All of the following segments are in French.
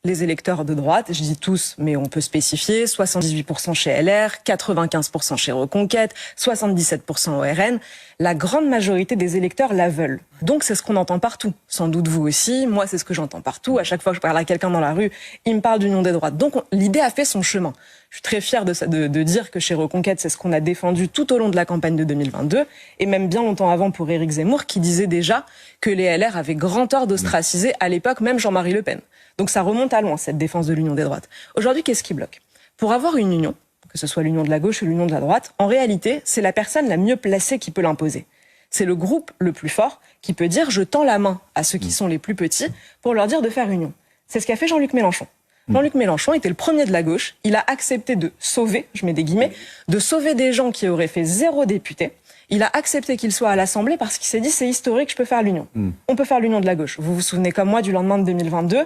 les électeurs de droite, je dis tous, mais on peut spécifier, 78% chez LR, 95% chez Reconquête, 77% au RN. La grande majorité des électeurs la veulent. Donc c'est ce qu'on entend partout. Sans doute vous aussi, moi c'est ce que j'entends partout. À chaque fois que je parle à quelqu'un dans la rue, il me parle d'union des droites. Donc l'idée a fait son chemin. Je suis très fière de dire que chez Reconquête, c'est ce qu'on a défendu tout au long de la campagne de 2022, et même bien longtemps avant pour Éric Zemmour, qui disait déjà que les LR avaient grand tort d'ostraciser à l'époque même Jean-Marie Le Pen. Donc ça remonte à loin, cette défense de l'union des droites. Aujourd'hui, qu'est-ce qui bloque? Pour avoir une union, que ce soit l'union de la gauche ou l'union de la droite, en réalité, c'est la personne la mieux placée qui peut l'imposer. C'est le groupe le plus fort qui peut dire « je tends la main à ceux qui sont les plus petits » pour leur dire de faire union. C'est ce qu'a fait Jean-Luc Mélenchon. Jean-Luc Mélenchon était le premier de la gauche. Il a accepté de sauver, je mets des guillemets, de sauver des gens qui auraient fait 0 député. Il a accepté qu'il soit à l'Assemblée parce qu'il s'est dit c'est historique, je peux faire l'union. On peut faire l'union de la gauche. Vous vous souvenez comme moi du lendemain de 2022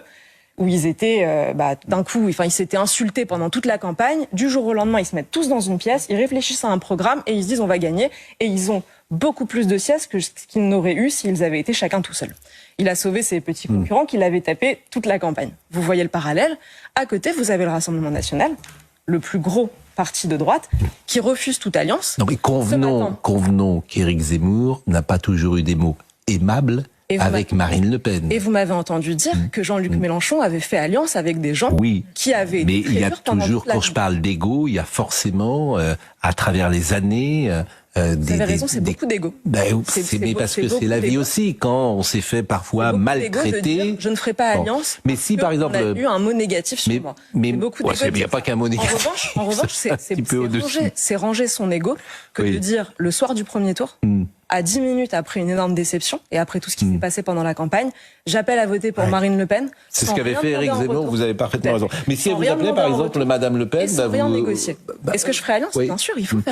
où ils étaient d'un coup, enfin ils s'étaient insultés pendant toute la campagne. Du jour au lendemain, ils se mettent tous dans une pièce, ils réfléchissent à un programme et ils se disent on va gagner. Et ils ont beaucoup plus de sièges que ce qu'ils n'auraient eu s'ils avaient été chacun tout seul. Il a sauvé ses petits concurrents qui l'avaient tapé toute la campagne. Vous voyez le parallèle. À côté, vous avez le Rassemblement national, le plus gros parti de droite, qui refuse toute alliance. Non mais convenons qu'Éric Zemmour n'a pas toujours eu des mots aimables avec Marine Le Pen. Et vous m'avez entendu dire que Jean-Luc Mélenchon avait fait alliance avec des gens qui avaient... Mais il y a toujours, quand je parle d'ego, il y a forcément, à travers les années... vous avez raison, c'est beaucoup d'ego. Mais parce que c'est la vie aussi, quand on s'est fait parfois maltraiter. Je ne ferai pas alliance. Mais si par exemple, on a eu un mot négatif sur moi. Mais beaucoup il n'y a pas qu'un mot négatif. En revanche, c'est ranger son ego que de dire le soir du premier tour, à 10 minutes après une énorme déception et après tout ce qui s'est passé pendant la campagne, j'appelle à voter pour Marine Le Pen. C'est ce qu'avait fait Éric Zemmour. Vous avez parfaitement raison. Mais si elle vous appelait par exemple Madame Le Pen, sans rien négocier. Est-ce que je ferai alliance? Bien sûr, il faut faire.